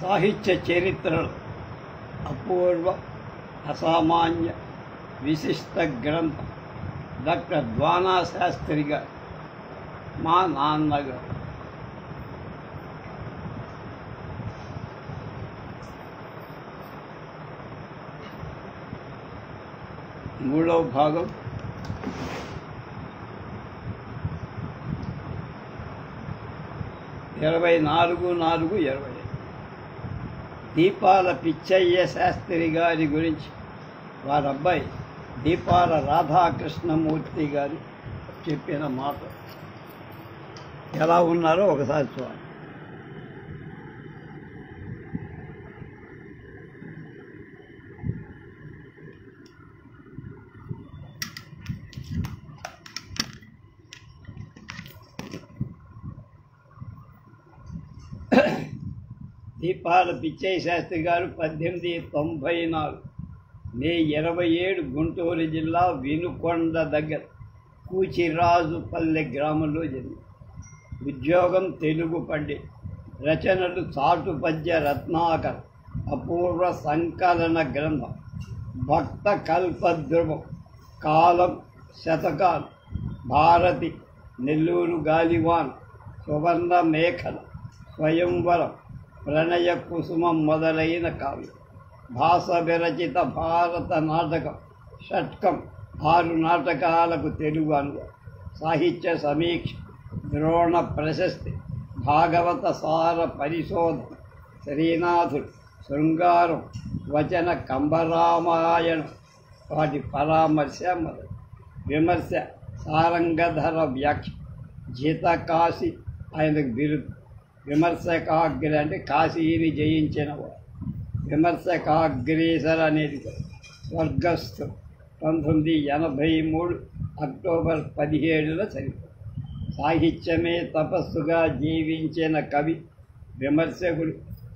సాహిత్య చరిత్రలో అపూర్వ అసామాన్య విశిష్ట గ్రంథం డాక్టర్ ద్వానా శాస్త్రి గారు మా నాన్నగారు. మూడవ భాగం ఇరవై 4/4/20. దీపాల పిచ్చయ్య శాస్త్రి గారి గురించి వారి అబ్బాయి దీపాల రాధాకృష్ణమూర్తి గారు చెప్పిన మాట ఎలా ఉన్నారో ఒకసారి చూడండి. దీపాల పిచ్చయ్య శాస్త్రి గారు 1894 మే 27 గుంటూరు జిల్లా వినుకొండ దగ్గర కూచిరాజుపల్లె గ్రామంలో జరిగింది. ఉద్యోగం తెలుగు పండిట్, రచనలు చాటు పద్య రత్నాకర్, అపూర్వ సంకలన గ్రంథం భక్త కల్పద్రువం, కాలం శతకాలు, భారతి, నెల్లూరు గాలివాన్, సువర్ణ మేఖల, స్వయంవరం, ప్రణయ కుసుమం మొదలైన కావ్యం. భాష విరచిత భారత నాటకం షట్కం 6 నాటకాలకు తెలుగు అనువాదం. సాహిత్య సమీక్ష, ద్రోణ ప్రశస్తి, భాగవత సార పరిశోధన, శ్రీనాథుడు, శృంగారం, వచన కంబరామాయణం, వాటి పరామర్శ మొదలు. విమర్శ, సారంగధర వ్యాఖ్య, జితకాశి ఆయనకు బిరుదు. విమర్శకాగ్రి అంటే కాశీని జయించినవాడు. విమర్శకాగ్రేసర అనేది స్వర్గస్థు 1983 అక్టోబర్ 17 చనిపోయాడు. సాహిత్యమే తపస్సుగా జీవించిన కవి, విమర్శకుడు,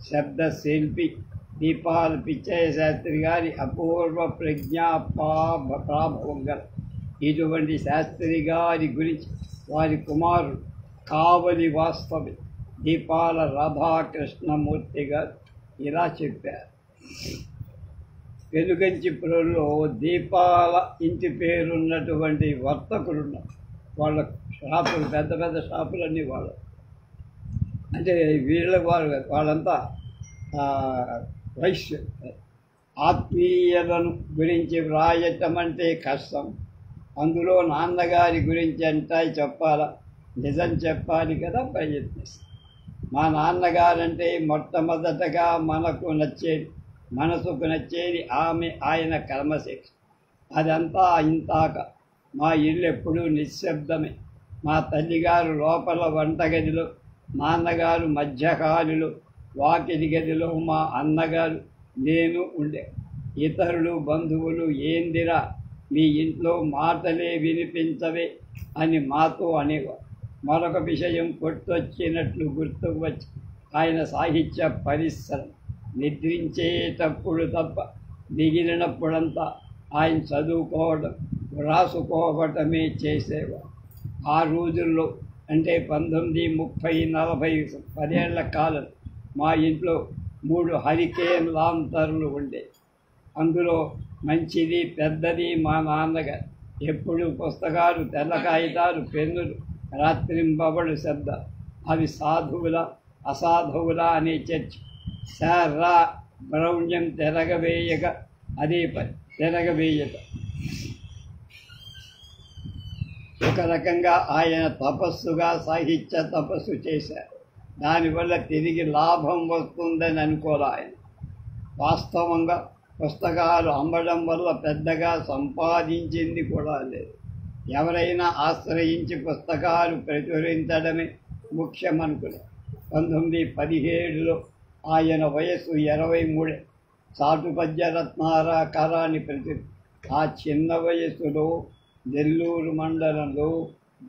శబ్దశిల్పి దీపాల పిచ్చయ్య శాస్త్రి గారి అపూర్వ ప్రజ్ఞా ప్రాభవం గల ఇటువంటి శాస్త్రి గారి గురించి వారి కుమారుడు కావలి వాస్తవి దీపాల రాధాకృష్ణమూర్తి గారు ఇలా చెప్పారు. వెలుగంచిపురంలో దీపాల ఇంటి పేరున్నటువంటి వర్తకులున్నారు. వాళ్ళ షాపులు, పెద్ద పెద్ద షాపులన్నీ వాళ్ళు, అంటే వాళ్ళంతా వైశ్య. ఆత్మీయులను గురించి వ్రాయటం అంటే కష్టం. అందులో నాన్నగారి గురించి అంటే చెప్పాలా, నిజం చెప్పాలి కదా, ప్రయత్నిస్తాం. మా నాన్నగారంటే మొట్టమొదటగా మనసుకు నచ్చేది ఆయన కర్మశిక్ష. అదంతా ఇంతాక మా ఇల్లు ఎప్పుడూ నిశ్శబ్దమే. మా తల్లిగారు లోపల వంటగదిలో, నాన్నగారు మధ్యకాలిలో, వాకిలి గదిలో మా అన్నగారు, నేను ఉండే. ఇతరులు బంధువులు ఏందిరా మీ ఇంట్లో మాటలే వినిపించవే అని మాతో అనేవారు. మరొక విషయం కొట్టొచ్చినట్లు గుర్తుకు వచ్చి ఆయన సాహిత్య పరిశ్రమ. నిద్రించేటప్పుడు తప్ప మిగిలినప్పుడంతా ఆయన చదువుకోవడం, వ్రాసుకోవటమే చేసేవారు. ఆ రోజుల్లో అంటే 1930-40 10 కాలం మా ఇంట్లో 3 హరికేన్ లాంతర్లు ఉండేవి. అందులో మంచిది పెద్దది మా నాన్నగారు. ఎప్పుడు పుస్తకాలు, తెల్ల కాగితాలు, పెన్నులు, రాత్రింబవడు శబ్ద. అవి సాధువుల అసాధువులా అనే చర్చ. సర్రా బ్రౌణ్యం తిరగవేయక అదే పని తిరగవేయక. ఒక రకంగా ఆయన తపస్సుగా సాహిత్య తపస్సు చేశారు. దానివల్ల తిరిగి లాభం వస్తుందని అనుకోలే ఆయన. వాస్తవంగా పుస్తకాలు అమ్మడం వల్ల పెద్దగా సంపాదించింది కూడా లేదు. ఎవరైనా ఆశ్రయించి పుస్తకాలు ప్రచురించడమే ముఖ్యమనుకుని 1917లో ఆయన వయస్సు 23. చాటు పద్య రత్నాకరాన్ని ఆ చిన్న వయస్సులో నెల్లూరు మండలంలో,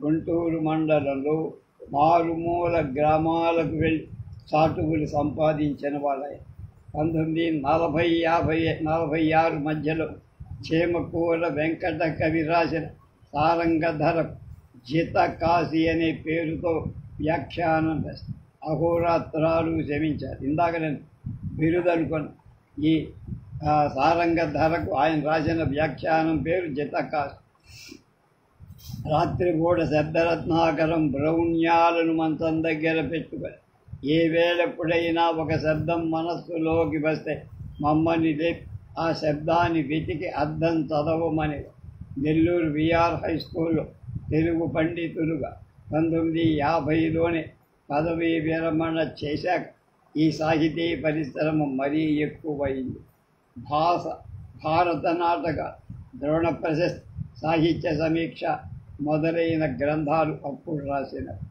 గుంటూరు మండలంలో మారుమూల గ్రామాలకు వెళ్ళి చాటువులు సంపాదించిన వాళ్ళే. 1940-46 మధ్యలో చేమకూర వెంకట కవి రాసిన సారంగధర జితకాశి అనే పేరుతో వ్యాఖ్యానం అహోరాత్రాలు శ్రమించారు. ఇందాక నేను బిరుదనుకున్న ఈ సారంగధరకు ఆయన రాసిన వ్యాఖ్యానం పేరు జితకాశ. రాత్రిపూట శబ్దరత్నాకరం బ్రౌణ్యాలను మంచం దగ్గర పెట్టుకొని ఏ వేళెప్పుడైనా ఒక శబ్దం మనస్సులోకి వస్తే మమ్మల్ని లేపి ఆ శబ్దాన్ని వెతికి అర్థం చదవమని నెల్లూరు విఆర్ హై స్కూల్లో తెలుగు పండితులుగా 1950లోనే పదవీ విరమణ చేశాక ఈ సాహితీ పరిశ్రమ మరీ ఎక్కువైంది. భారత నాటక, ద్రోణ ప్రశస్తి, సాహిత్య సమీక్ష మొదలైన గ్రంథాలు అప్పుడు రాసినవి.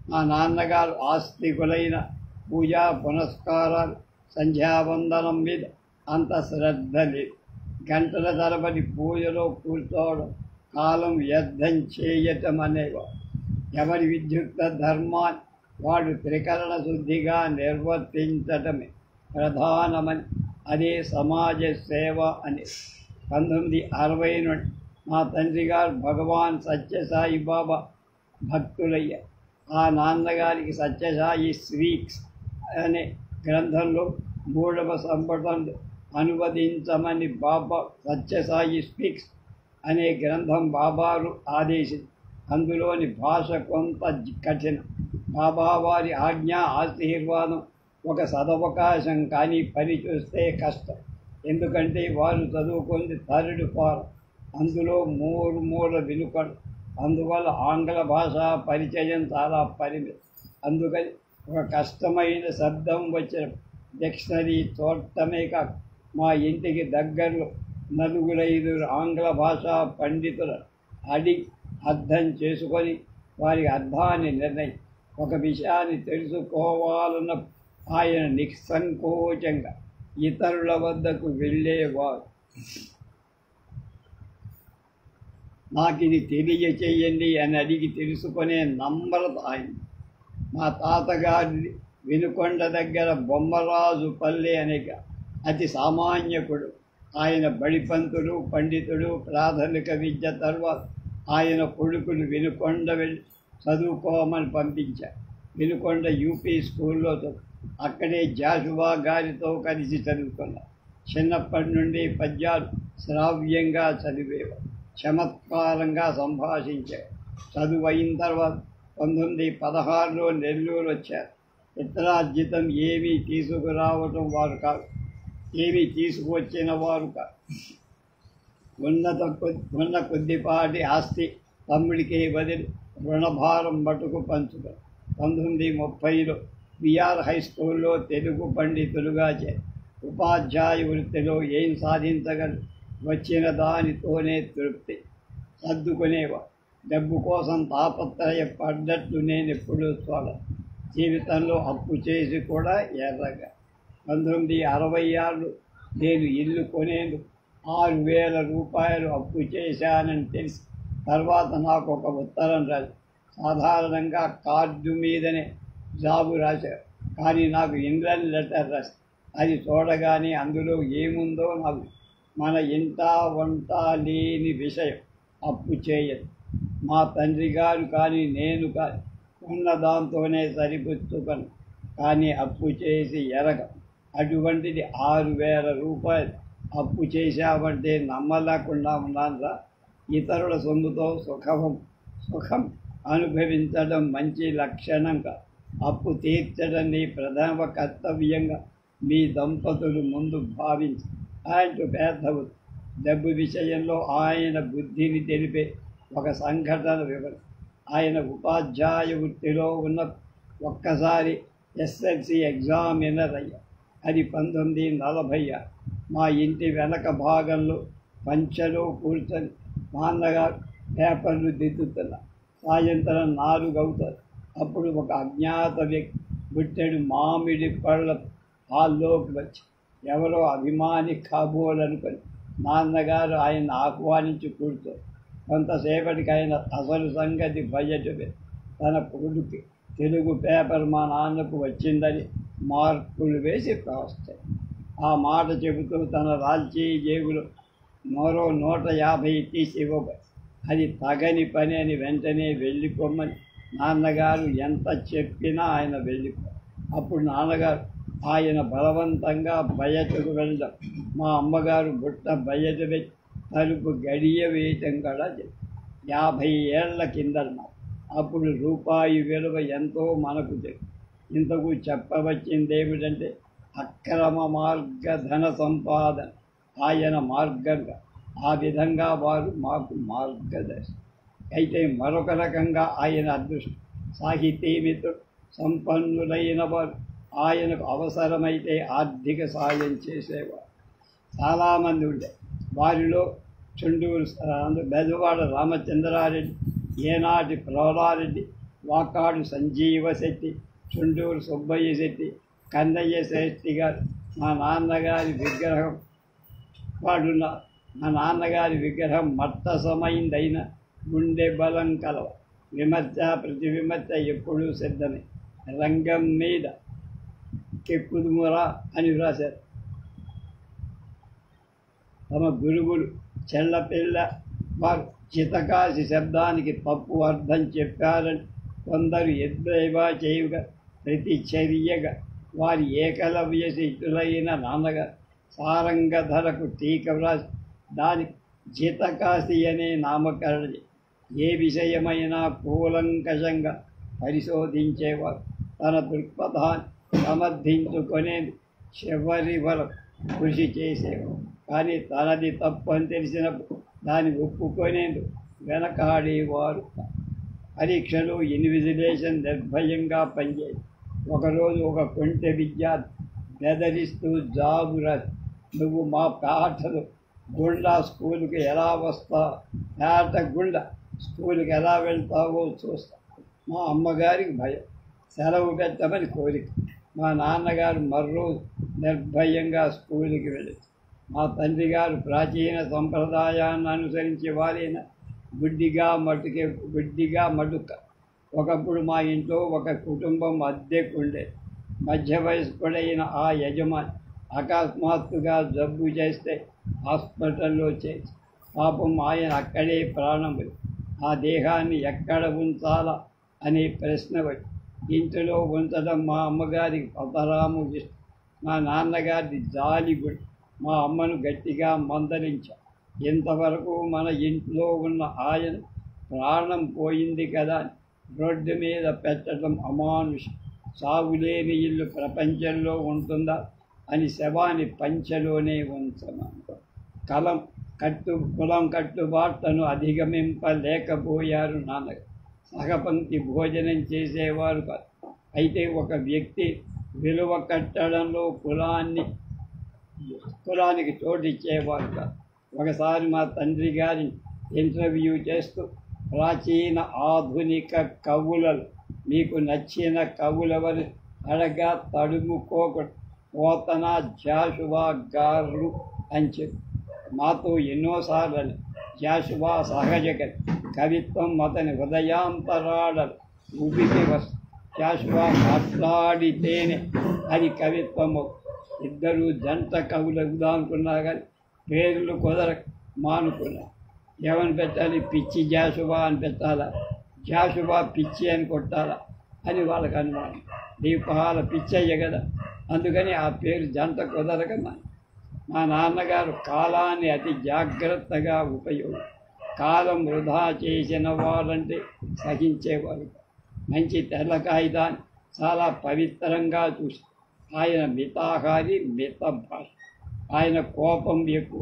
మా నాన్నగారు ఆస్తికులైన పూజా పునస్కారాలు, సంధ్యావందనం మీద అంత శ్రద్ధ లేదు. గంటల తరబడి పూజలో కూర్చోవడం, కాలం వ్యర్థం చేయటం అనేవారు. ఎవరి విద్యుక్త ధర్మాన్ని వాడు త్రికరణ శుద్ధిగా నిర్వర్తించటమే ప్రధానమని, అదే సమాజ సేవ అని 1960 నుండి మా తండ్రి గారు భగవాన్ సత్యసాయి బాబా భక్తులయ్యారు. ఆ నాన్నగారికి సత్యసాయి స్పీక్స్ అనే గ్రంథంలో 3వ సంపుటంలో అనువదించమని బాబా సత్యసాయి స్పీక్స్ అనే గ్రంథం బాబారు ఆదేశించి అందులోని భాష కొంత కఠినం. బాబావారి ఆజ్ఞ ఆశీర్వాదం ఒక సదవకాశం, కానీ పని చూస్తే కష్టం. ఎందుకంటే వారు చదువుకుంది థర్డ్ ఫారం, అందులో మూల వినుకడు. అందువల్ల ఆంగ్ల భాషా పరిచయం చాలా పరిమితం. అందుకని ఒక కష్టమైన శబ్దం వచ్చిన డిక్షనరీ చూడటమే కాక మా ఇంటికి దగ్గరలో 4-5 ఆంగ్ల భాషా పండితులు అడిగి అర్థం చేసుకొని వారి అర్థాన్ని నిర్ణయి ఒక విషయాన్ని తెలుసుకోవాలన్న ఆయన నిస్సంకోచంగా ఇతరుల వద్దకు వెళ్ళేవారు. నాకు ఇది తెలియచేయండి అని అడిగి తెలుసుకునే నమ్రత ఆయన. మా తాతగారి వినుకొండ దగ్గర బొమ్మరాజు పల్లె అనేక అతి సామాన్యకుడు. ఆయన బడిపంతుడు, పండితుడు. ప్రాథమిక విద్య తర్వాత ఆయన కొడుకును వినుకొండ వెళ్ళి చదువుకోమని పంపించారు. వినుకొండ యూపీ స్కూల్లో అక్కడే జాషువా గారితో కలిసి చదువుకున్నారు. చిన్నప్పటి నుండి పద్యాలు శ్రావ్యంగా చదివేవారు, చమత్కారంగా సంభాషించారు. చదువు అయిన తర్వాత 1916లో నెల్లూరు వచ్చారు. పిత్రార్జితం ఏమీ తీసుకురావటం వారు కాదు, ఏమీ తీసుకువచ్చిన వారు కాదు. ఉన్న కొద్దిపాటి ఆస్తి తమ్ముడికి వదిలి రుణభారం మటుకు పంచుతారు. 1930లో విఆర్ హై స్కూల్లో తెలుగు పండితులుగా చేరి ఉపాధ్యాయ వృత్తిలో ఏం సాధించగలరు? వచ్చిన దానితోనే తృప్తి సర్దుకునేవారు. డబ్బు కోసం తాపత్రయపడ్డట్టు నేను ఎప్పుడూ చూడను. జీవితంలో అప్పు చేసి కూడా ఎర్రగా 1966లో నేను ఇల్లు కొనేందుకు 6,000 రూపాయలు అప్పు చేశానని తెలిసి తర్వాత నాకు ఒక ఉత్తరం రాదు. సాధారణంగా కార్డు మీదనే జాబు రాశారు, కానీ నాకు ఇన్లైన్ లెటర్ రాశారు. అది చూడగానే అందులో ఏముందో నాకు మన ఇంట వంట లేని విషయం. అప్పు చేయదు మా తండ్రి గారు, కానీ నేను కాదు ఉన్న దాంతోనే సరిపుచ్చుకను, కానీ అప్పు చేసి ఎరగ. అటువంటిది 6,000 రూపాయలు అప్పు చేశామంటే నమ్మలేకుండా ఉన్నారా? ఇతరుల సొమ్ముతో సుఖం అనుభవించడం మంచి లక్షణం కాదు. అప్పు తీర్చడం నీ ప్రథమ కర్తవ్యంగా మీ దంపతులు ముందు భావించి ఆయన పెద్ద డబ్బు విషయంలో ఆయన బుద్ధిని తెలిపే ఒక సంఘటన వివరణ. ఆయన ఉపాధ్యాయ వృత్తిలో ఉన్న ఒక్కసారి ఎస్ఎల్సి ఎగ్జామినర్ అయ్యారు. అది 1940. మా ఇంటి వెనక భాగంలో పంచలో కూర్చొని నాన్నగారు పేపర్లు దిద్దుతున్నారు. సాయంత్రం 4 అవుతారు. అప్పుడు ఒక అజ్ఞాత వ్యక్తి బుట్టెడు మామిడి పళ్ళ హాల్లోకి వచ్చి ఎవరో అభిమాని కాబోలనుకొని నాన్నగారు ఆయన ఆహ్వానించి కూర్చొని కొంతసేపటికి ఆయన అసలు సంగతి బయటపే తన కొడుకు తెలుగు పేపర్ మా నాన్నకు వచ్చిందని మార్కులు వేసి రాస్తాయి. ఆ మాట చెబుతూ తన రాల్చీ జేబులో మరో 150 తీసి ఇవ్వబోయి అది తగని పని అని వెంటనే వెళ్ళిపోమని నాన్నగారు ఎంత చెప్పినా ఆయన వెళ్ళిపో. అప్పుడు నాన్నగారు ఆయన బలవంతంగా బయటకు వెళ్ళడం, మా అమ్మగారు బుట్ట బయట పెట్టి తలుపు గడియ వేయటం కూడా 50 ఏళ్ల కిందన్నమాట. అప్పుడు రూపాయి విలువ ఎంతో మనకు తెలుసు. ఇంతకు చెప్పవచ్చింది ఏమిటంటే అక్రమ మార్గ ధన సంపాదన ఆయన మార్గంగా, ఆ విధంగా వారు మాకు మార్గదర్శి. అయితే మరొక రకంగా ఆయన అదృష్టం, సాహితీమిత్రుడు, సంపన్నులైన వారు ఆయనకు అవసరమైతే ఆర్థిక సాయం చేసేవారు చాలామంది ఉండే. వారిలో చుండూరు బెజవాడ రామచంద్రారెడ్డి, ఏనాటి ప్రౌఢారెడ్డి, వాకాడు సంజీవ శెట్టి, చుండూరు సుబ్బయ్య శెట్టి, కన్నయ్య శ్రేష్ఠి గారు, మా నాన్నగారి విగ్రహం వాడున్న మా నాన్నగారి విగ్రహం మట్టసమైందైన గుండె బలం కలవ, విమర్శ ప్రతి విమర్శ ఎప్పుడూ సిద్ధమే, రంగం మీద కెక్కుదుమురా అని వ్రాశారు. తమ గురువులు చెల్లపిల్ల వారు చితకాసి శబ్దానికి తప్పు అర్థం చెప్పారని కొందరు ఎద్దేవా చేయుగా, ప్రతి చర్యగా వారి ఏకలవ్య శిష్యులైన నాన్నగారు సారంగధరకు టీక వ్రాసి దానికి జితకాసి అనే నామకరణ, ఏ విషయమైనా కూలంకషంగా పరిశోధించేవారు. తన దృక్పథాన్ని సమర్థించుకునేది చివరి వరకు కృషి చేసేవారు. కానీ తనది తప్పు అని తెలిసినప్పుడు దాన్ని ఒప్పుకునేందుకు వెనకాడేవారు. పరీక్షలు ఇన్విజిలేషన్ నిర్భయంగా పనిచేది. ఒకరోజు ఒక కొంటె విద్యార్థి బెదిరిస్తూ జాబు రాసి, నువ్వు మా పేటలో గుండా స్కూల్కి ఎలా వస్తావు, పేట గుండా స్కూల్కి ఎలా వెళ్తావో చూస్తా. మా అమ్మగారికి భయం, సెలవు పెట్టమని కోరిక. మా నాన్నగారు మర్రోజు నిర్భయంగా స్కూల్కి వెళ్ళారు. మా తండ్రి గారు ప్రాచీన సంప్రదాయాన్ని అనుసరించి వారైన గుడ్డిగా మటుక. ఒకప్పుడు మా ఇంట్లో ఒక కుటుంబం అద్దెకుండే. మధ్య వయస్కుడైన ఆ యజమాని అకస్మాత్తుగా జబ్బు చేస్తే హాస్పిటల్లో చేసి పాపం ఆయన అక్కడే ప్రాణం పోయి, ఆ దేహాన్ని ఎక్కడ ఉంచాలా అనే ప్రశ్న వచ్చి ఇంటిలో ఉంచడం మా అమ్మగారికి పతరాము ఇష్టం. మా నాన్నగారిది జాలిగుడి. మా అమ్మను గట్టిగా మందలించాం. ఇంతవరకు మన ఇంట్లో ఉన్న ఆయన ప్రాణం పోయింది కదా, రోడ్డు మీద పెట్టడం అమానుషం. సాగులేని ఇల్లు ప్రపంచంలో ఉంటుందా అని శవాన్ని పంచలోనే ఉంచమన్నారు. కులం కట్టుబాట్లను అధిగమింపలేకపోయారు నాన్నగారు. సహపంక్తి భోజనం చేసేవారు కాదు. అయితే ఒక వ్యక్తి విలువ కట్టడంలో కులానికి చోటిచ్చేవారు కాదు. ఒకసారి మా తండ్రి గారిని ఇంటర్వ్యూ చేస్తూ ప్రాచీన ఆధునిక కవులలో మీకు నచ్చిన కవులెవరు అడగా తడుముకోకూడదు, పోతన జాషువా గారు అని చెప్పి మాతో ఎన్నోసార్లు జాషువా సహజ కవిత్వం అతని హృదయాంతరాడలు ఉబికి వస్తు, జాషువా మాట్లాడితేనే అది కవిత్వము. ఇద్దరు జంట కవులు అనుకున్నారు కానీ పేర్లు కుదరక మానుకున్నారు. ఏమని పెట్టాలి, పిచ్చి జాషువా అని పెట్టాలా, జాషువా పిచ్చి అని కొట్టాలా అని వాళ్ళకి అనుమానం. దీపాల పిచ్చయ్య కదా, అందుకని ఆ పేరు జంట కుదరక మా నాన్నగారు కాలాన్ని అతి జాగ్రత్తగా ఉపయోగం. కాలం వృధా చేసిన వారంటే సహించేవారు. మంచి తెల్ల కాగితాన్ని చాలా పవిత్రంగా చూసి ఆయన మితాహారి, మిత భాష. ఆయన కోపం ఎక్కువ,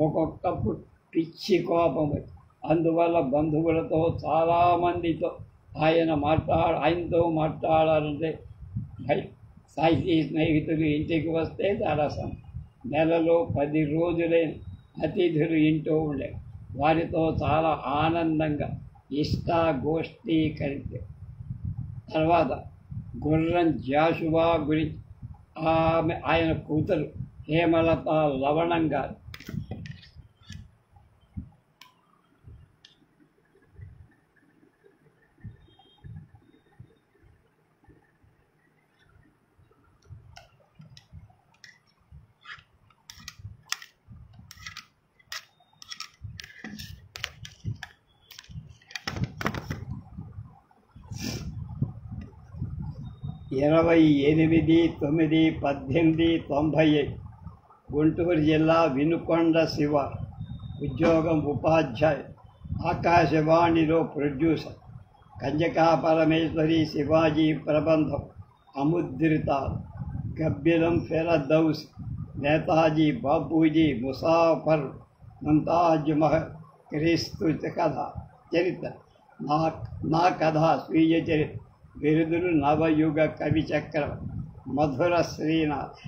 ఒక్కొక్కప్పుడు పిచ్చి కోపం వచ్చి అందువల్ల బంధువులతో చాలామందితో ఆయనతో మాట్లాడాలంటే సాహితీ స్నేహితులు ఇంటికి వస్తే చాలా నెలలో 10 రోజులైన అతిథులు ఇంటూ ఉండే వారితో చాలా ఆనందంగా ఇష్టాగోష్ఠీకరించే. తర్వాత గుర్రం జాషువా గురించి ఆయన కూతురు హేమలత లవణం గారు 28/9/1895 గుంటూరు జిల్లా వినుకొండ శివ. ఉద్యోగం ఉపాధ్యాయు. ఆకాశవాణిలో ప్రొడ్యూసర్. కన్యకా పరమేశ్వరి శివాజీ ప్రబంధం అముద్రితాలు. గబ్బిలం ఫిరదౌస్, నేతాజీ, బాపూజీ, ముసాఫర్, ముంతాజ్ మహల్, క్రీస్తు కథ చరిత్ర, నా కథ, స్వీయ చరిత్ర. బిరుదులు నవయుగ కవి చక్రం, మధుర శ్రీనాథ్,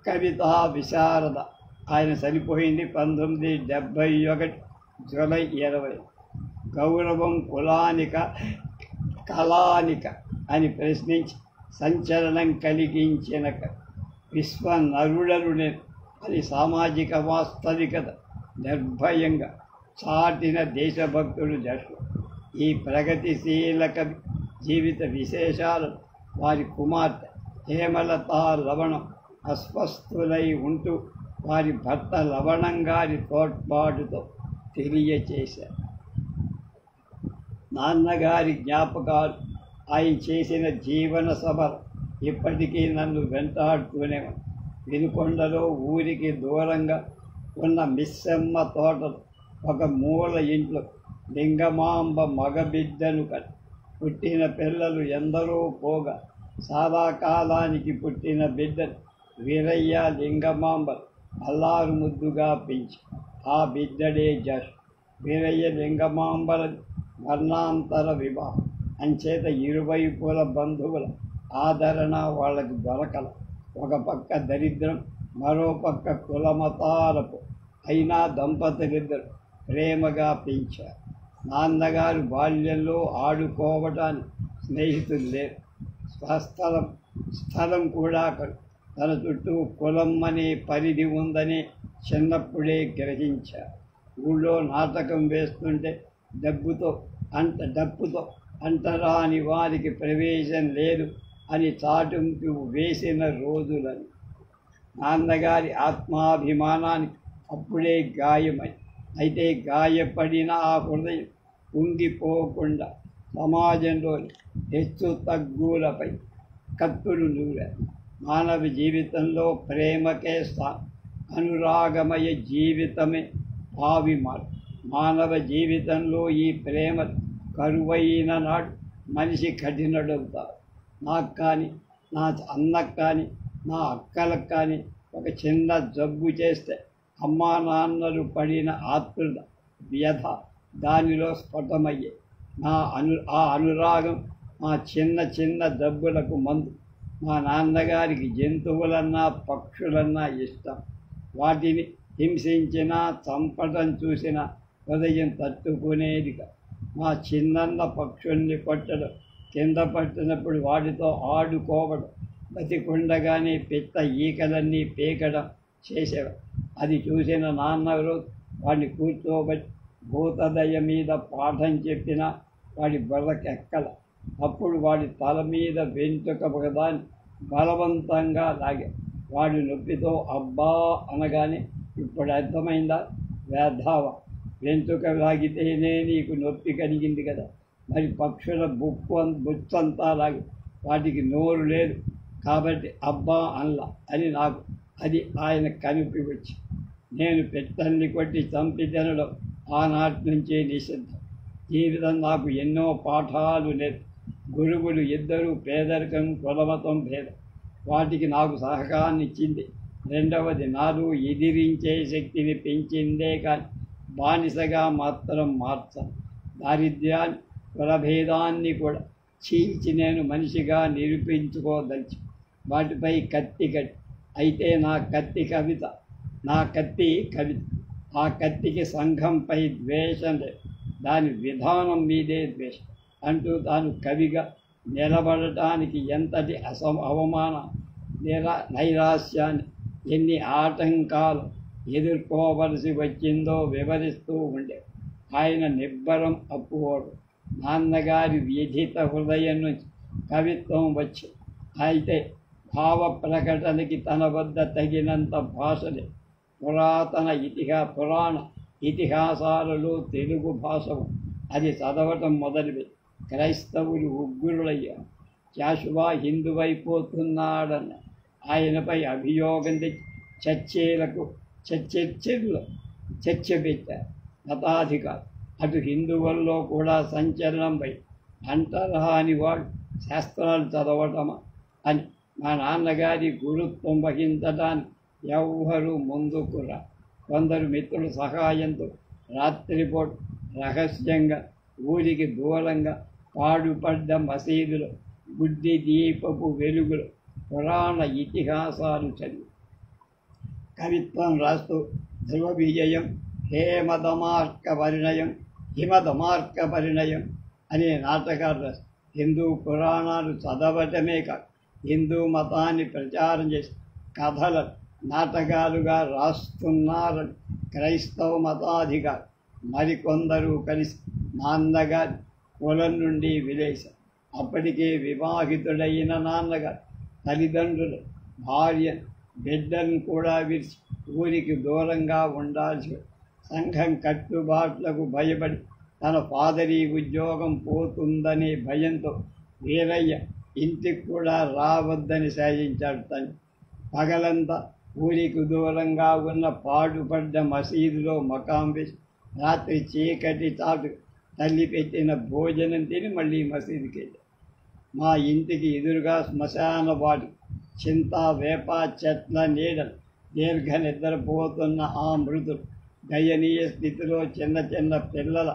కవితా విశారద. ఆయన చనిపోయింది 1971 జూలై 20. గౌరవం కులానిక కళానిక అని ప్రశ్నించి సంచలనం కలిగించిన విశ్వ నరుడరునే అది సామాజిక వాస్తవికత నిర్భయంగా చాటిన దేశభక్తుడు జషు. ఈ ప్రగతిశీల కవి జీవిత విశేషాలను వారి కుమార్తె హేమలత లవణం అస్వస్థులై ఉంటూ వారి భర్త లవణం గారి తోడ్పాటుతో తెలియచేశారు. నాన్నగారి జ్ఞాపకాలు, ఆయన చేసిన జీవన సభలు ఇప్పటికీ నన్ను వెంటాడుతూనే ఉంది. వినుకొండలో ఊరికి దూరంగా ఉన్న మిస్సమ్మ తోటలో ఒక మూల ఇంట్లో లింగమాంబ మగబిడ్డను పుట్టిన పిల్లలు ఎందరో పోగా సాదాకాలానికి పుట్టిన బిడ్డను వీరయ్య లింగమాంబ అల్లారు ముద్దుగా పెంచి ఆ బిడ్డడే జష్. వీరయ్య లింగమాంబల వర్ణాంతర వివాహం అంచేత ఇరువైపుల బంధువుల ఆదరణ వాళ్ళకి దొరకల. ఒక పక్క దరిద్రం, మరో పక్క కులమతాలపు అయినా దంపతులిద్దరు ప్రేమగా పెంచారు. నాన్నగారు బాల్యంలో ఆడుకోవటానికి స్నేహితులు లేరు. స్థలం కూడా తన చుట్టూ కులం అనే పరిధి ఉందని చిన్నప్పుడే గ్రహించారు. ఊళ్ళో నాటకం వేస్తుంటే డప్పుతో అంటరాని వారికి ప్రవేశం లేదు అని చాటింపు వేసిన రోజులని. నాన్నగారి ఆత్మాభిమానానికి అప్పుడే గాయమై, అయితే గాయపడిన ఆ హృదయం కుంగిపోకుండా సమాజంలోని హెచ్చు తగ్గులపై కత్తులు నూరారు. మానవ జీవితంలో ప్రేమకే స్థానం. అనురాగమయ జీవితమే భావి మార్పు. మానవ జీవితంలో ఈ ప్రేమ కరువైన నాడు మనిషి కఠినుడవుతారు. నాకు కానీ, నా అన్నకు కానీ, నా అక్కలకు కానీ ఒక చిన్న జబ్బు చేస్తే అమ్మా నాన్నలు పడిన ఆత్రుత, వ్యధ దానిలో స్ఫుటమయ్యే. ఆ అనురాగం మా చిన్న చిన్న జబ్బులకు మందు. మా నాన్నగారికి జంతువులన్నా పక్షులన్నా ఇష్టం. వాటిని హింసించినా చంపటం చూసినా హృదయం తట్టుకునేదిగా. మా చిన్నన్న పక్షుల్ని కొట్టడం, కింద పట్టినప్పుడు వాటితో ఆడుకోవడం, బతికుండగానే పెద్ద ఈకలన్నీ పీకడం చేసేవాడు. అది చూసిన నాన్నగారు వాడిని కూర్చోబట్టి భూతదయ మీద పాఠం చెప్పినా వాడి బుర్రకెక్కల. అప్పుడు వాడి తల మీద వెంట్రుక ఒకదాన్ని బలవంతంగా లాగా. వాడి నొప్పితో అబ్బా అనగానే ఇప్పుడు అర్థమైందా వేధావ, వెంట్రుక లాగితేనే నీకు నొప్పి కలిగింది కదా, మరి పక్షుల బుచ్చంతా లాగి వాటికి నోరు లేదు కాబట్టి అబ్బా అనలా అని నాకు అది ఆయన కనిపి వచ్చి. నేను పెట్టల్ని కొట్టి చంపి తినడం ఆనాటి నుంచే నిషిద్ధం. జీవితం నాకు ఎన్నో పాఠాలు నేర్పి. గురువులు ఇద్దరు పేదరికం, కులమతం భేదం వాటికి నాకు సహకారాన్ని ఇచ్చింది. రెండవది నాలో ఎదిరించే శక్తిని పెంచిందే కానీ బానిసగా మాత్రం మార్చను. దారిద్ర్యాన్ని, కులభేదాన్ని కూడా చీల్చి నేను మనిషిగా నిరూపించుకోదలిచి వాటిపై కత్తి కట్టి. అయితే నా కత్తి కవిత. ఆ కత్తికి సంఘంపై ద్వేషం లేదు, దాని విధానం మీదే ద్వేషం అంటూ తాను కవిగా నిలబడటానికి ఎంతటి అవమాన నైరాశ్యాన్ని, ఎన్ని ఆటంకాలు ఎదుర్కోవలసి వచ్చిందో వివరిస్తూ ఉండే ఆయన నిబ్బరం అప్పుకోడు. నాన్నగారి వ్యధిత హృదయం నుంచి కవిత్వం వచ్చి, అయితే భావ ప్రకటనకి తన వద్ద తగినంత భాషలే. పురాణ ఇతిహాసాలలో తెలుగు భాష అది చదవటం మొదలుపెట్టి క్రైస్తవులు ఉగ్గురులయ్యారు. జాషువా హిందువైపోతున్నాడన్న ఆయనపై అభియోగం తెచ్చి చర్చ పెట్టారు మతాధికారులు. అటు హిందువుల్లో కూడా సంచలనంపై అంటరాని వాడు శాస్త్రాలు చదవటమా అని మా నాన్నగారి గురుత్వం వహించడానికి ఎవ్వరూ ముందుకురా. కొందరు మిత్రుల సహాయంతో రాత్రిపూట రహస్యంగా ఊరికి దూరంగా పాడుపడ్డ మసీదులో బుద్ధి దీపపు వెలుగులు పురాణ ఇతిహాసాలు చదివి కవిత్వం రాస్తూ ధ్రువ విజయం హిమదమార్క పరిణయం అనే నాటకాలు రాసి హిందూ పురాణాలు చదవటమే కాదు హిందూ మతాన్ని ప్రచారం చేసి కథల నాటకాలుగా రాస్తున్నారని క్రైస్తవ మతాధికారులు మరికొందరు కలిసి నాన్నగారి కులం నుండి విలేశారు. అప్పటికే వివాహితుడైన నాన్నగారు తల్లిదండ్రులు భార్య బిడ్డలను కూడా విడిచి ఊరికి దూరంగా ఉండాల్సి సంఘం కట్టుబాట్లకు భయపడి తన ఫాదరీ ఉద్యోగం పోతుందనే భయంతో వీరయ్య ఇంటికి కూడా రావద్దని శాసించాడు. తండ్రి పగలంతా ఊరికి దూరంగా ఉన్న పాడుపడ్డ మసీదులో మకాం వేసి రాత్రి చీకటి చాటు తల్లి పెట్టిన భోజనం తిని మళ్ళీ మసీదుకి వెళ్ళాడు. మా ఇంటికి ఎదురుగా శ్మశాన వాడు చింత వేప చెట్ల నీడలు దీర్ఘ నిద్రపోతున్న ఆ మృతులు దయనీయ స్థితిలో చిన్న చిన్న పిల్లల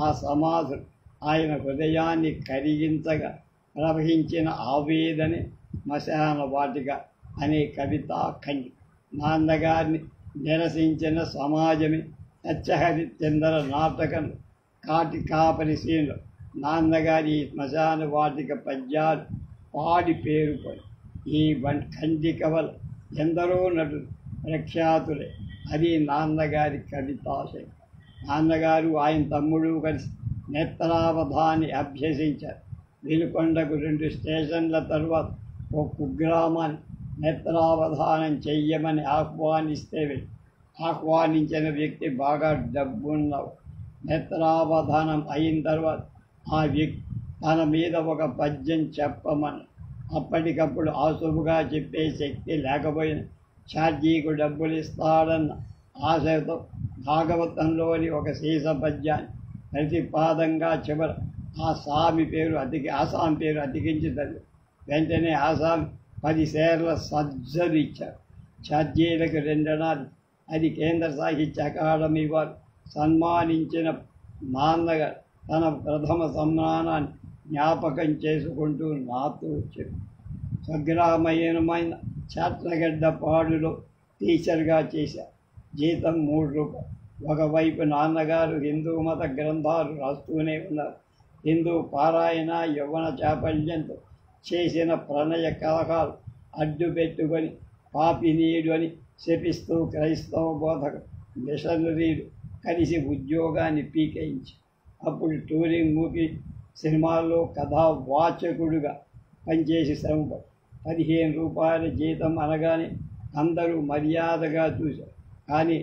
ఆ సమాధులు ఆయన హృదయాన్ని కరిగించగా ప్రవహించిన ఆవేదనే శ్మశాన వాటిక అనే కవితా ఖండి. నాన్నగారిని నిరసించిన సమాజమే సత్యహరిశ్చంద్ర నాటకం కాటి కాపరి సీన్లో నాన్నగారి శ్మశాన వాటిక పద్యాలు పాడి పేరుకొని ఈ ఖండిక వల్ల ఎందరో నటులు ప్రఖ్యాతులే. అది నాన్నగారి కవితాశయం. నాన్నగారు ఆయన తమ్ముడు కలిసి నేత్రావధాన్ని అభ్యసించారు. వినుకొండకు 2 స్టేషన్ల తరువాత ఒక కుగ్రామాన్ని నేత్రావధానం చెయ్యమని ఆహ్వానించిన వ్యక్తి బాగా డబ్బున్నవాడు. నేత్రావధానం అయిన తర్వాత ఆ వ్యక్తి తన మీద ఒక పద్యం చెప్పమని అప్పటికప్పుడు ఆసువుగా చెప్పే శక్తి లేకపోయినా ఛార్జీకు డబ్బులు ఇస్తాడన్న ఆశతో భాగవతంలోని ఒక సీస పద్యాన్ని ప్రతిపాదంగా చివర ఆసామి పేరు అతికించి చదివి వెంటనే ఆసామి 10 షేర్ల సజ్జలు ఇచ్చారు. ఛార్జీలకు 2 అనాలు. అది కేంద్ర సాహిత్య అకాడమీ వారు సన్మానించిన నాన్నగారు తన ప్రథమ సన్మానాన్ని జ్ఞాపకం చేసుకుంటూ నాతో చెప్పి స్వగ్రామీణమైన చాట్లగడ్డపాడులో టీచర్గా చేశారు. జీతం 3 రూపాయలు. ఒకవైపు నాన్నగారు హిందూ మత గ్రంథాలు రాస్తూనే ఉన్నారు. హిందూ పారాయణ యవ్వన చాపల్యంతో చేసిన ప్రణయ కలహాలు అడ్డు పెట్టుకొని పాపినీయుడు అని శపిస్తూ క్రైస్తవ బోధక మిషనరీలు కలిసి ఉద్యోగాన్ని పీకేయించి అప్పుడు టూరింగ్ మూవీ సినిమాల్లో కథావాచకుడుగా పనిచేసి శ్రమపడి 15 రూపాయల జీతం అనగానే అందరూ మర్యాదగా చూశారు. కానీ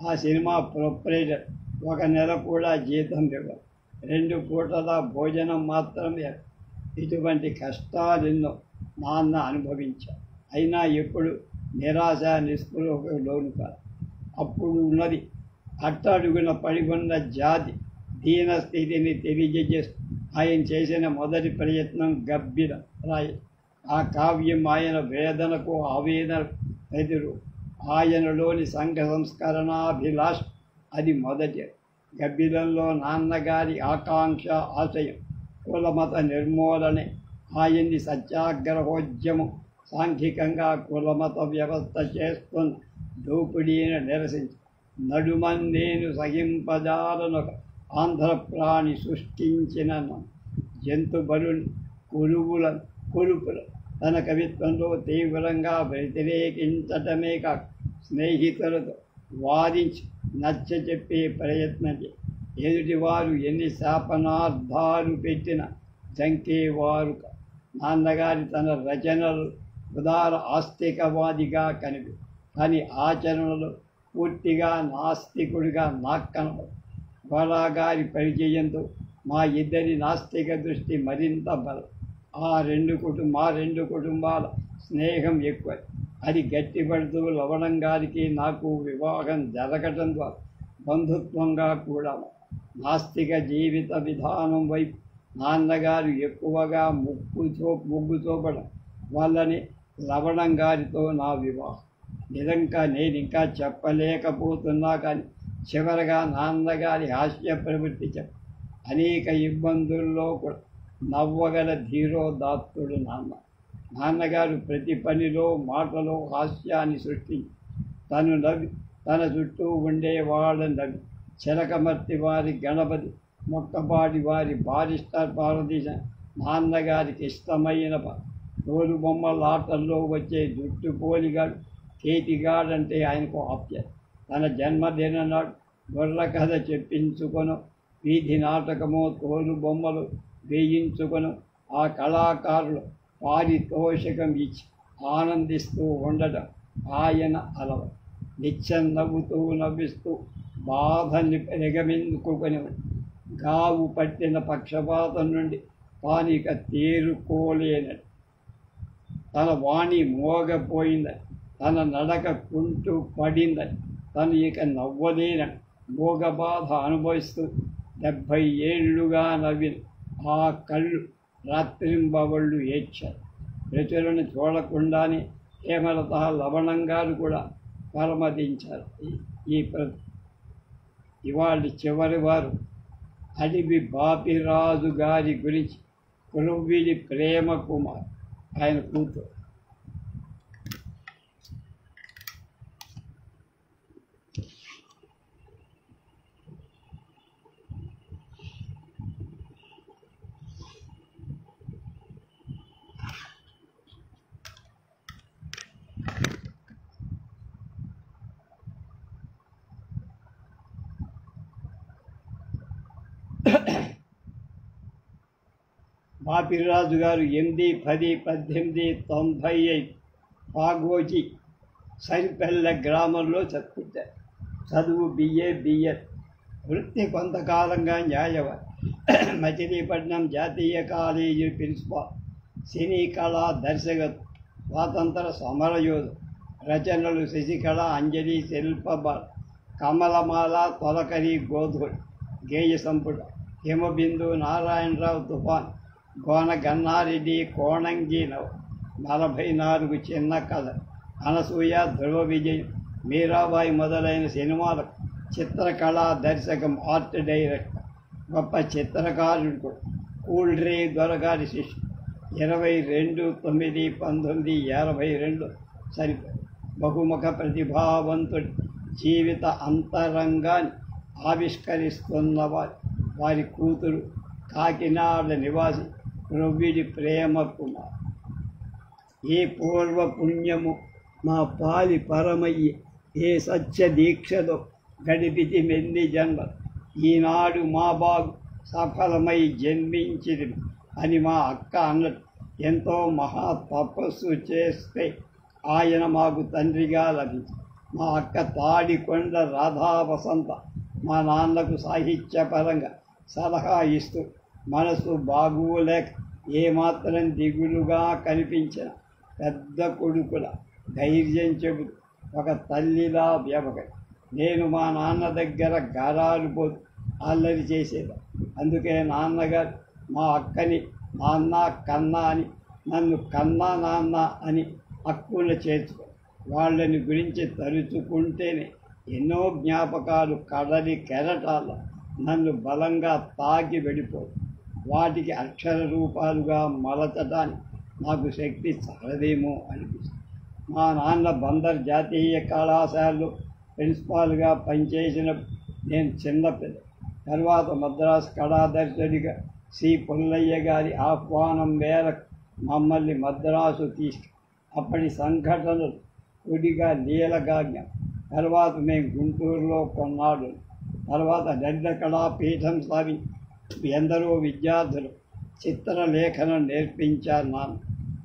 ఆ సినిమా ప్రొపరేటర్ 1 నెల కూడా జీతం ఇవ్వరు. 2 పూటల భోజనం మాత్రమే. ఇటువంటి కష్టాలెన్నో నాన్న అనుభవించారు. అయినా ఎప్పుడు నిరాశ నిస్పృహకు లోను కాదు. అప్పుడు ఉన్నది అట్టడుగున పడి ఉన్న జాతి దీన స్థితిని తెలియజేస్తూ ఆయన చేసిన మొదటి ప్రయత్నం గబ్బిల రాయి. ఆ కావ్యం ఆయన వేదనకు ఆవేదనకు ఎదురు ఆయనలోని సంఘ సంస్కరణాభిలాష అది మొదటి. గబ్బిలంలో నాన్నగారి ఆకాంక్ష ఆశయం కులమత నిర్మూలనే. ఆయన్ని సత్యాగ్రహోద్యమం సాంఘికంగా కులమత వ్యవస్థ చేస్తున్న దోపిడీని నిరసించి నడుమన్ నేను సహింపజాలనొక ఆంధ్రప్రాణి సృష్టించిన జంతు బలుని కొలుపుల తన కవిత్వంలో తీవ్రంగా వ్యతిరేకించటమే కాక స్నేహితులతో వాదించి నచ్చచెప్పే ప్రయత్నం ఎదుటివారు ఎన్ని శాపనార్థాలు పెట్టినా జంకేవారు. నాన్నగారి తన రచనలు ఉదార ఆస్తికవాదిగా కానీ ఆచరణలో పూర్తిగా నాస్తికుడిగా నాకు కనపడు. గోళాగారి పరిచయంతో మా ఇద్దరి నాస్తిక దృష్టి మరింత బలం. మా రెండు కుటుంబాల స్నేహం ఎక్కువ. అది గట్టిపడుతూ లవణం గారికి నాకు వివాహం జరగటం ద్వారా బంధుత్వంగా కూడా నాస్తిక జీవిత విధానం వైపు నాన్నగారు ఎక్కువగా మొగ్గు చూపడం వల్లని లవణం గారితో నా వివాహం. నిజంగా నేను ఇంకా చెప్పలేకపోతున్నా కానీ చివరగా నాన్నగారి హాస్య ప్రవృత్తి అనేక ఇబ్బందుల్లో కూడా నవ్వగల ధీరోదాత్తుడు నాన్నగారు ప్రతి పనిలో మాటలో హాస్యాన్ని సృష్టించి తన చుట్టూ ఉండేవాళ్ళని నవ్వి చిలకమర్తి వారి గణపతి, మొక్కపాటి వారి బారిస్టర్ పార్వతీశం నాన్నగారికి ఇష్టమైన తోలు బొమ్మలాటల్లో వచ్చే జుట్టు పోలిగాడు కేతిగాడంటే ఆయనకు ఆప్యాయత. తన జన్మదిన నాడు గొర్రె కథ చెప్పించుకొను, వీధి నాటకము, తోలు బొమ్మలు వేయించుకొను ఆ కళాకారులు పారితోషికం ఇచ్చి ఆనందిస్తూ ఉండటం ఆయన అలవాటు. నిత్యం నవ్విస్తూ బాధని ఎగమిందుకుని గావు పట్టిన పక్షపాతం నుండి తానిక తేరుకోలేనని, తన వాణి మోగపోయిందని, తన నడక కుంటూ పడిందని, తను ఇక నవ్వలేనని మోగ బాధ అనుభవిస్తూ 70 ఏళ్లుగా నవ్విన ఆ కళ్ళు రాత్రింబవళ్ళు ఏడ్చారు. ప్రజలను చూడకుండానే హేమలత, లవణం గారు కూడా పరమదించారు. ఇవాళ చివరి వారు అడివి బాపిరాజు గారి గురించి కురువిలి ప్రేమ కుమార్, ఆయన కూతురు. బాపిరాజు గారు 8-10-1895 పాగోజీ సరిపల్లె గ్రామంలో చదువుకుంటారు. చదువు బిఎడ్. వృత్తి కొంతకాలంగా న్యాయవాది. మచిలీపట్నం జాతీయ కాలేజీ ప్రిన్సిపాల్. సినీ కళా దర్శకత్వం. స్వాతంత్ర సమరయోధుడు. రచనలు శశికళ, అంజలి, శిల్పబాల, కమలమాల, తొలకరి, గోధుడు. గేయ సంపుట హిమబిందు, నారాయణరావు తుఫాన్, గోన గన్నారెడ్డి, కోణంగి 44 చిన్న కథ, అనసూయ, ధ్రువ విజయం, మీరాబాయి మొదలైన సినిమాలకు చిత్రకళా దర్శకం, ఆర్ట్ డైరెక్టర్. గొప్ప చిత్రకారుడు. కూల్డ్రే దొరగారి శిష్యుడు. 22/9/1982 సరిపోయి బహుముఖ ప్రతిభావంతుడి జీవిత అంతరంగాన్ని ఆవిష్కరిస్తున్నవారు. వారి కూతురు కాకినాడ నివాసి ప్రొవ్విడి ప్రేమ కుమార్. ఏ పూర్వ పుణ్యము మా పాలి పరమయ్యే, ఏ సత్య దీక్షతో గడిపితి మెన్ని జన్మ, ఈనాడు మా బాగు సఫలమై జన్మించింది అని మా అక్క అన్నట్టు. ఎంతో మహా తపస్సు చేస్తే ఆయన మాకు తండ్రిగా లభించి, మా అక్క తాడికొండ రాధా వసంత మా నాన్నకు సాహిత్యపరంగా సలహా ఇస్తూ మనసు బాగోలేక ఏమాత్రం దిగులుగా కనిపించిన పెద్ద కొడుకుల ధైర్యం చెబుతూ ఒక తల్లిలా వ్యవహరి. నేను మా నాన్న దగ్గర గారాలు పోతూ అల్లరి చేసేది. అందుకే నాన్నగారు మా అక్కని నాన్న కన్నా అని, నన్ను కన్నా నాన్న అని హక్కున చేర్చుకో. వాళ్ళని గురించి తలుచుకుంటేనే ఎన్నో జ్ఞాపకాలు కడలి కెరటాల నన్ను బలంగా తాకి వెళ్ళిపోదు. వాటికి అక్షర రూపాలుగా మలచడానికి నాకు శక్తి చాలదేమో అనిపిస్తుంది. మా నాన్న బందర్ జాతీయ కళాశాలలో ప్రిన్సిపాల్గా పనిచేసినప్పుడు నేను చిన్నపిల్ల. తర్వాత మద్రాసు కళాదర్శుడిగా సి పుల్లయ్య గారి ఆహ్వానం మేరకు మమ్మల్ని మద్రాసు అప్పటి సంఘటనలు కొద్దిగా లీలగాజ్ఞం. తర్వాత మేము గుంటూరులో కొన్నాళ్ళు. తర్వాత లలిత కళాపీఠం స్థాపించి ఎందరో విద్యార్థులు చిత్రలేఖనం నేర్పించారు నాన్న.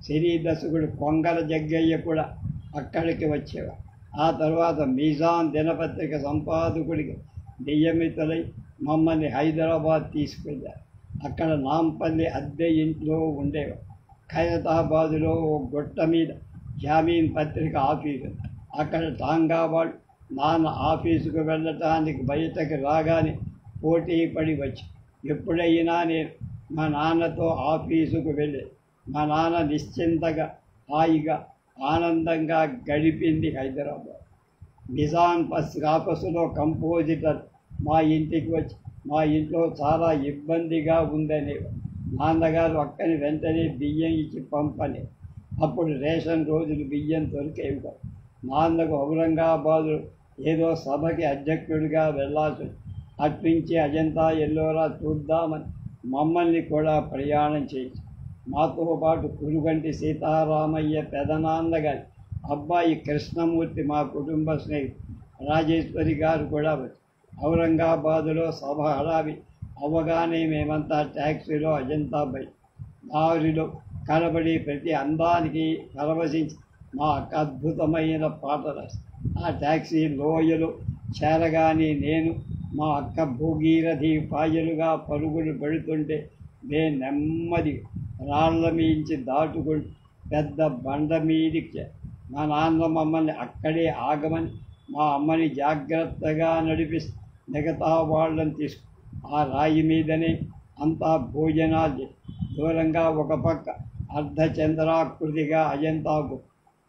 సినీ దర్శకుడు కొంగల జగ్గయ్య కూడా అక్కడికి వచ్చేవారు. ఆ తర్వాత మీజాన్ దినపత్రిక సంపాదకుడిగా నియమితులై మమ్మల్ని హైదరాబాద్ తీసుకెళ్ళారు. అక్కడ నాంపల్లి అద్దె ఇంట్లో ఉండేవారు. ఖైరతాబాదులో ఓ గుట్ట మీద జామీన్ పత్రిక ఆఫీసు. అక్కడ టాంగా వాళ్ళు నాన్న ఆఫీసుకు వెళ్ళటానికి బయటకు రాగానే పోటీ పడి వచ్చి ఎప్పుడైనా నేను మా నాన్నతో ఆఫీసుకు వెళ్ళి మా నాన్న నిశ్చింతగా హాయిగా ఆనందంగా గడిపింది హైదరాబాద్. నిజాం ఆఫీసులో కంపోజిటర్ మా ఇంటికి వచ్చి మా ఇంట్లో చాలా ఇబ్బందిగా ఉందని నాన్నగారు అక్కని వెంటనే బియ్యం ఇచ్చి పంపని. అప్పుడు రేషన్ రోజులు బియ్యం దొరికేవి కాదు. నాన్నకు ఔరంగాబాదు ఏదో సభకి అధ్యక్షుడిగా వెళ్ళాల్సి అట్నుంచి అజంతా ఎల్లోరా చూద్దామని మమ్మల్ని కూడా ప్రయాణం చేయించి మాతో పాటు కురుగంటి సీతారామయ్య పెదనాన్నగారి అబ్బాయి కృష్ణమూర్తి మా కుటుంబ స్నేహితుడు రాజేశ్వరి గారు కూడా వచ్చి ఔరంగాబాదులో సభ హడావి అవగానే మేమంతా ట్యాక్సీలో అజంతా బయట దారిలో కనబడి ప్రతి అందానికి పరవశించి మా అక్క అద్భుతమైన పాట రాసి ఆ ట్యాక్సీ లోయలు చేరగానే నేను మా అక్క భోగీరథి పాయలుగా పరుగులు పెడుతుంటే నేను నెమ్మది రాళ్ల మీంచి దాటుకుంటూ పెద్ద బండ మీదికి మా నాన్న మమ్మల్ని అక్కడే ఆగమని మా అమ్మని జాగ్రత్తగా నడిపిస్తూ మిగతా వాళ్ళని తీసుకు ఆ రాయి మీదనే అంతా భోజనాలు దూరంగా ఒక పక్క అర్ధచంద్రాకృతిగా అజంతాకు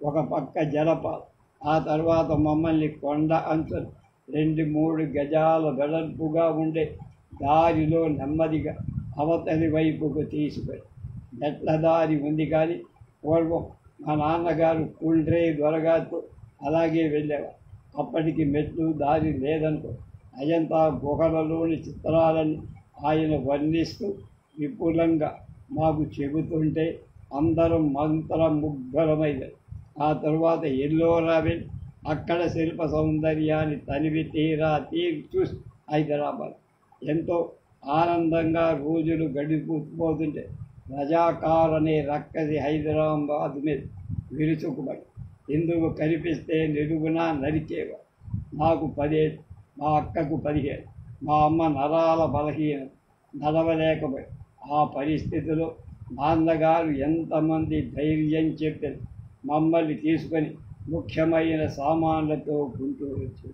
ఒక పక్క జలపాతం. ఆ తర్వాత మమ్మల్ని కొండ అంచులు 2-3 గజాల వెడల్పుగా ఉండే దారిలో నెమ్మదిగా అవతలి వైపుకు తీసుకెళ్ళి మెట్ల దారి ఉంది. కానీ పూర్వం మా నాన్నగారు కూల్డ్రే దొరగారితో అలాగే వెళ్ళేవారు. అప్పటికి మెట్లు దారి లేదనుకో. అజంతా గుహలలోని చిత్రాలని ఆయన వర్ణిస్తూ విపులంగా మాకు చెబుతుంటే అందరం మంత్రముగ్ధులమైనది. ఆ తరువాత ఎల్లోరా వెళ్ళి అక్కడ శిల్ప సౌందర్యాన్ని తనివి తీరా చూసి హైదరాబాద్ ఎంతో ఆనందంగా రోజులు గడిపోతుంటే రజాకార్ అనే రక్కసి హైదరాబాద్ మీద విరుచుకుపడి ఎందుకు కనిపిస్తే నిలుగునా నరికేవారు. నాకు 10 ఏళ్ళు, మా అక్కకు 15. మా అమ్మ నరాల బలహీనం, నడవలేకపోయి. ఆ పరిస్థితిలో నాన్నగారు ఎంతమంది ధైర్యం చెప్పారు. మమ్మల్ని తీసుకొని ముఖ్యమైన సామాన్లతో గుంటూరు వచ్చి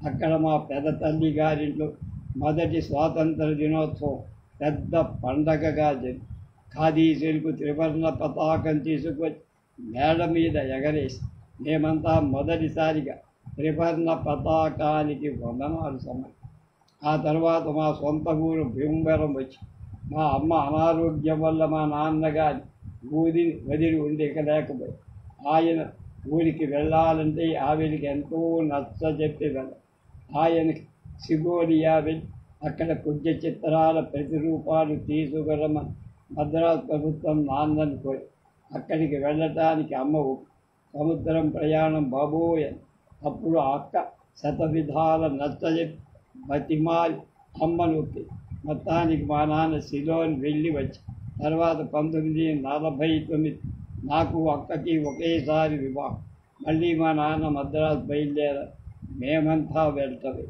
అక్కడ మా పెద్ద తల్లి గారింట్లో మొదటి స్వాతంత్ర దినోత్సవం పెద్ద పండగగా జరిగి ఖాదీ సిల్కు త్రివర్ణ పతాకం తీసుకొచ్చి మేడ మీద ఎగరేసి మేమంతా మొదటిసారిగా త్రివర్ణ పతాకానికి వందనాలు సమయం. ఆ తర్వాత మా సొంత ఊరు భీమవరం వచ్చి మా అమ్మ అనారోగ్యం వల్ల మా నాన్నగారి ఊరిని వదిలి ఉండలేకపోయి ఆయన ఊరికి వెళ్ళాలంటే ఆవిడికి ఎంతో నచ్చజెప్పి వెళ్ళాలి. ఆయనకి సిగోలియా వెళ్ళి అక్కడ పుణ్య చిత్రాల ప్రతిరూపాలు తీసుకురమని మద్రాసు ప్రభుత్వం నాన్నని కోరి అక్కడికి వెళ్ళటానికి అమ్మ సముద్రం ప్రయాణం బాబోయ్. అప్పుడు అక్క శతవిధాల నచ్చజెప్పి బతిమాలి అమ్మను మొత్తానికి మా నాన్న సిలోన్ వెళ్ళి వచ్చి తర్వాత 1949 నాకు అక్కకి ఒకేసారి వివాహం. మళ్ళీ మా నాన్న మద్రాసు బయలుదేరా. మేమంతా వెళ్తాము.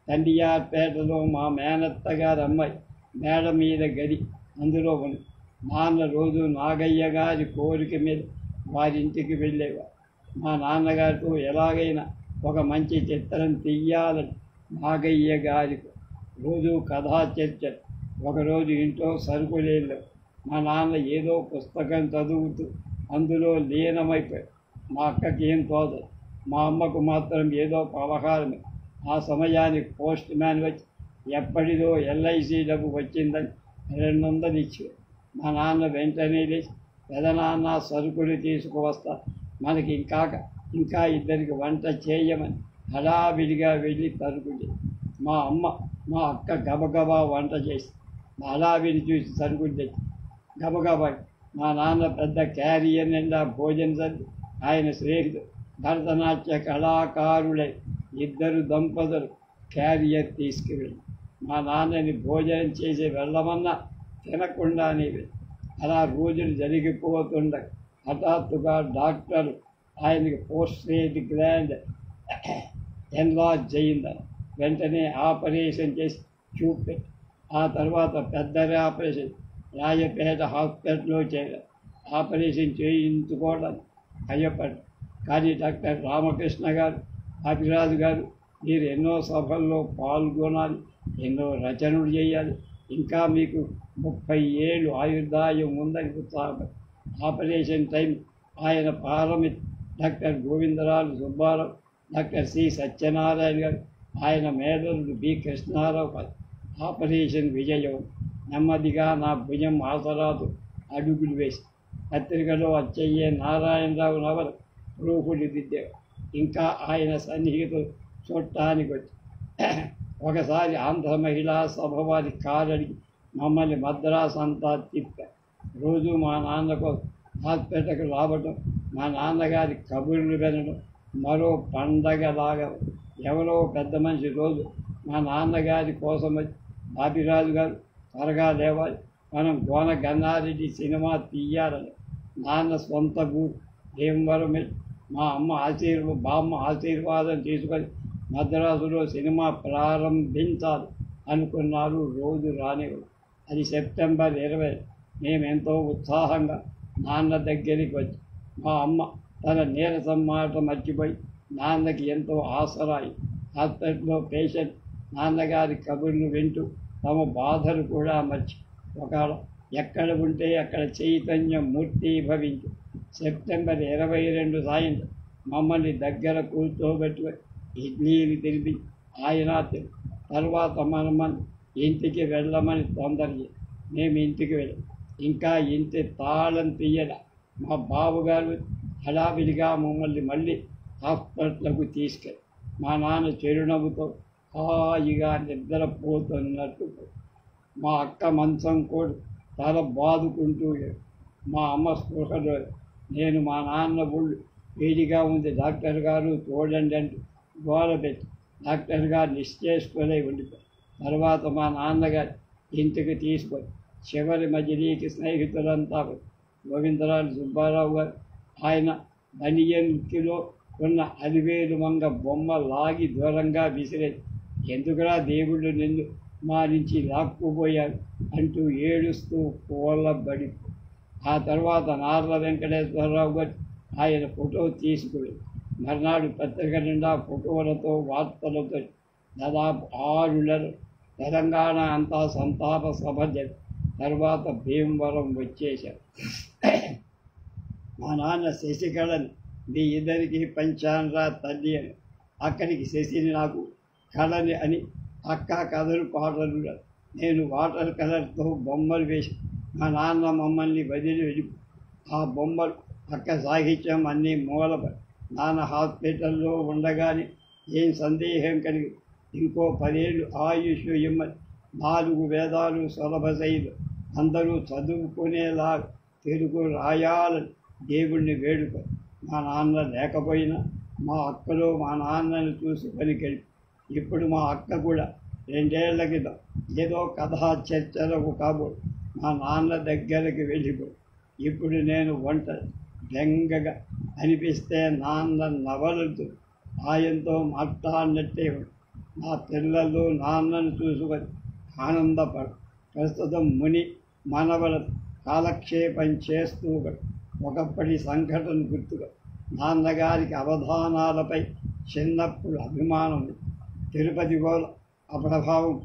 తండియార్పేటలో మా మేనత్త గారి అమ్మాయి మేడ మీద గది అందులో ఉంది. నాన్న రోజు నాగయ్య గారి కోరిక మీద వారింటికి వెళ్ళేవారు. మా నాన్నగారితో ఎలాగైనా ఒక మంచి చిత్రం తీయాలని నాగయ్య గారికి రోజు కథా చర్చలు. ఒకరోజు ఇంట్లో సరుకులేళ్ళు మా నాన్న ఏదో పుస్తకం చదువుతూ అందులో లీనమైపోయాడు. మా అక్కకి ఏం తోచదు. మా అమ్మకు మాత్రం ఏదో పలహారమే. ఆ సమయానికి పోస్ట్ మ్యాన్ వచ్చి ఎప్పటిదో LIC డబ్బు వచ్చిందని 200 ఇచ్చాడు. మా నాన్న వెంటనే లేచి పెదనాన్న సరుకులు తీసుకువస్తా, మనకి ఇంకా ఇద్దరికి వంట చేయమని హడావిడిగా వెళ్ళి సరుకులు. మా అమ్మ మా అక్క గబగబా వంట చేసి మా హడావిడి చూసి సరుకులు తెచ్చి గబగబా మా నాన్న పెద్ద క్యారియర్ నిండా భోజనం సర్ది ఆయన స్నేహితుడు భరతనాట్య కళాకారులై 2 దంపతులు క్యారియర్ తీసుకువెళ్ళి మా నాన్నని భోజనం చేసి వెళ్ళమన్నా తినకుండానే వెళ్ళి అలా రోజులు జరిగిపోతుండ హఠాత్తుగా డాక్టర్లు ఆయనకి పోస్ట్రేట్ గ్లాండ్ ఎన్లార్జ్ అయిందని వెంటనే ఆపరేషన్ చేసి చూపెట్టి ఆ తర్వాత పెద్ద ఆపరేషన్ రాయపేట హాస్పిటల్లో చేరారు. ఆపరేషన్ చేయించుకోవడానికి భయపడ్డాను. కానీ డాక్టర్ రామకృష్ణ గారు, అభిరాజు గారు, మీరు ఎన్నో సభల్లో పాల్గొనాలి, ఎన్నో రచనలు చేయాలి, ఇంకా మీకు 30 ఏళ్ళు ఆయుర్దాయం ఉందని ఉత్సాహపడి ఆపరేషన్ టైం ఆయన పారమితి doctor Govindaraju Subbarao, doctor C Satyanarayana గారు, ఆయన మేధరుడు బి కృష్ణారావు గారు. ఆపరేషన్ విజయం. నెమ్మదిగా నా భుజం ఆసరాతో అడుగులు వేసి పత్రికలో అచ్చయ్యే నారాయణరావు నవల ప్రూఫులు దిద్దారు. ఇంకా ఆయన సన్నిహితులు చూడటానికి వచ్చి ఒకసారి ఆంధ్ర మహిళా సభ వారి కారడికి మమ్మల్ని మద్రాసు అంతా తిప్పారు. రోజు మా నాన్న కోసం హాస్పిటల్కి రావడం, మా నాన్నగారి కబుర్లు వినడం మరో పండగలాగా. ఎవరో పెద్ద మనిషి రోజు మా నాన్నగారి కోసం వచ్చి, బాపిరాజు గారు త్వరగా లేవాలి, మనం గోన గన్నారెడ్డి సినిమా తీయాలని. నాన్న సొంత ఊరు భీమవరం బామ్మ ఆశీర్వాదం తీసుకొని మద్రాసులో సినిమా ప్రారంభించాలి అనుకున్నారు. రోజు రానివ్వరు. అది సెప్టెంబర్ 20. మేమెంతో ఉత్సాహంగా నాన్న దగ్గరికి వచ్చి మా అమ్మ తన నీరసం మాట మర్చిపోయి నాన్నకి ఎంతో ఆసరాయి. హాస్పిటల్లో పేషెంట్ నాన్నగారి కబుర్లు వింటూ తమ బాధలు కూడా మర్చి ఒకవేళ ఎక్కడ ఉంటే అక్కడ చైతన్యం మూర్తి భవించు. సెప్టెంబర్ 22 సాయంత్రం మమ్మల్ని దగ్గర కూర్చోబెట్టుకొని ఇడ్లీలు తిరిగి ఆయన తర్వాత మన ఇంటికి వెళ్ళమని తొందర. మేము ఇంటికి వెళ్ళాం. ఇంకా ఇంటి తాళం తీయల. మా బావగారు హడావిడిగా మమ్మల్ని మళ్ళీ హాస్పిటల్కు తీసుకెళ్ళి మా నాన్న చిరునవ్వుతో హాయిగా నిద్రపోతున్నట్టు. మా అక్క మంచం కూడా తల బాదుకుంటూ, మా అమ్మ స్పృహలో. నేను మా నాన్న ఒళ్ళు వేడిగా ఉంది, డాక్టర్ గారు చూడండి అంటూ గోల పెట్టి డాక్టర్ గారు నిశ్చేష్టులై ఉండిపోయి తర్వాత మా నాన్నగారు ఇంటికి తీసుకొని చివరి మజిలీకి స్నేహితులంతా గోవిందరాజు సుబ్బారావు గారు ఆయన బనియన్కిలో ఉన్న అలివేలు మంగ బొమ్మ లాగి దూరంగా విసిరేది. ఎందుకురా దేవుళ్ళు నిన్ను మా నుంచి లాక్కుపోయారు అంటూ ఏడుస్తూ కూలబడి. ఆ తర్వాత నార్ల వెంకటేశ్వరరావు గారు ఆయన ఫోటో తీసుకుని మర్నాడు పత్రిక నిండా ఫోటోలతో వార్తలతో దాదాపు 6 నెలలు తెలంగాణ అంతా సంతాప సభ జరిగి తర్వాత భీమవరం వచ్చేశారు. మా నాన్న శశికళని మీ ఇద్దరికి పంచాన్రా తల్లి అని. అక్కడికి శశిని నాకు కళని అని అక్క కథలు పాటలు. నేను వాటర్ కలర్తో బొమ్మలు వేసి మా నాన్న మమ్మల్ని వదిలి వెళ్ళి ఆ బొమ్మలు అక్క సాహిత్యం అన్నీ మూలపడి నాన్న హాస్పిటల్లో ఉండగానే ఏం సందేహం కలిగి ఇంకో 10 ఏళ్ళు ఆయుష్ ఇమ్మని 4 వేదాలు సులభ శైలు అందరూ చదువుకునేలా తెలుగు రాయాలని దేవుణ్ణి వేడుకొని మా నాన్న లేకపోయినా మా అక్కలో మా నాన్నని చూసి పలికెళ్ళి. ఇప్పుడు మా అక్క కూడా 2 ఏళ్ల క్రితం ఏదో కథా చర్చలకు కాబోలు మా నాన్న దగ్గరికి వెళ్ళిపోయి. ఇప్పుడు నేను ఒంటరి బెంగగా అనిపిస్తే నాన్న నవలతో ఆయనతో మాట్లాడినట్టే ఉంది. నా పిల్లలు నాన్నను చూసుకొని ఆనందపడు. ప్రస్తుతం ముని మనవల కాలక్షేపం చేస్తూ ఒకప్పటి సంఘటన గుర్తుగా నాన్నగారికి అవధానాలపై చిన్నప్పుడు అభిమానం. తిరుపతి గోల అప్రభావం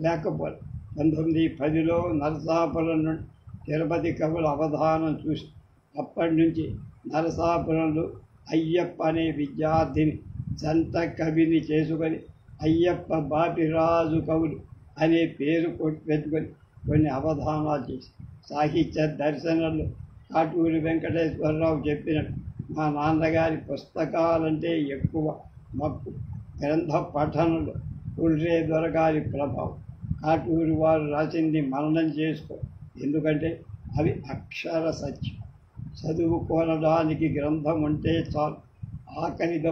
లేకపోతే 1910లో నరసాపురం నుండి తిరుపతి కవుల అవధానం చూసి అప్పటి నుంచి నరసాపురంలో అయ్యప్ప అనే విద్యార్థిని జంట కవిని చేసుకొని అయ్యప్ప బాపిరాజు కవులు అనే పేరు పెట్టుకొని కొన్ని అవధానాలు చేసి సాహిత్య దర్శనలు కాటూరి వెంకటేశ్వరరావు చెప్పినట్టు మా నాన్నగారి పుస్తకాలంటే ఎక్కువ మక్కు. గ్రంథ పఠనంలో పుల్రే దొరగారి ప్రభావం. కాటూరి వారు రాసింది మననం చేసుకో, ఎందుకంటే అవి అక్షర సత్యం. చదువుకోనడానికి గ్రంథం ఉంటే చాలు. ఆకలిగా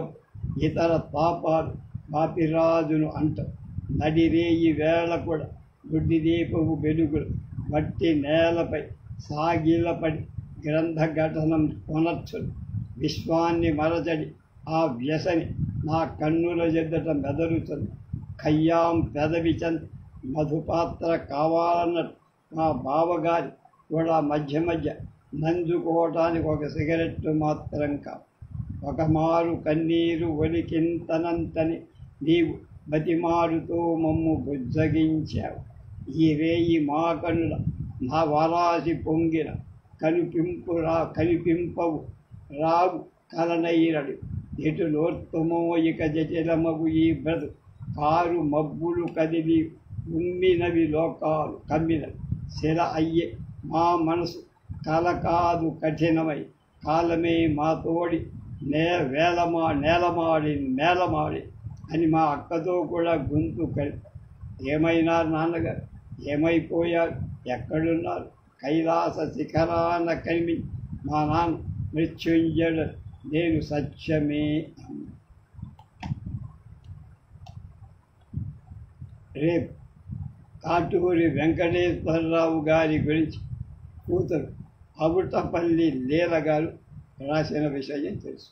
ఇతర పాపాలు బాపిరాజును అంటారు. నడిరేయి వేళ కూడా గుడ్డి దీపపు వెలుగులు మట్టి నేలపై సాగిలపడి గ్రంథ ఘటనం కొనర్చును. విశ్వాన్ని మరచడి ఆ వ్యసని నా కన్నుల ఎద్దట మెదలుతుంది. ఖయ్యాం పెదవి చంది మధుపాత్ర కావాలన్నట్టు మా బావగారి కూడా మధ్య మధ్య నంజుకోవటానికి ఒక సిగరెట్టు మాత్రం కాదు. ఒకమారు కన్నీరు ఒలికింతనంతని నీవు బతిమారుతూ మమ్ము బుజ్జగించావు. ఈ రేయి మా కనుల నా వరాసి పొంగిన కనిపింపవు రావు కలనైరడు. ఎటు లోర్తుమో ఇక జటిలమగు ఈ బ్రతు కారు మబ్బులు కదిలి ఉమ్మినవి లోకాలు కమ్మినవి శిల అయ్యే మా మనసు కల కాదు కఠినమై కాలమే మా తోడి నేలమాడి అని మా అక్కతో కూడా గొంతు కలిపి ఏమైనారు నాన్నగారు, ఏమైపోయారు, ఎక్కడున్నారు? కైలాస శిఖరాన కలిమి మా నాన్న మృత్యుంజయుడు, నేను సత్యమే అన్న. రేపు కాటూరి వెంకటేశ్వరరావు గారి గురించి కూతురు అబుటపల్లి లీల గారు రాసిన విషయం తెలుసు.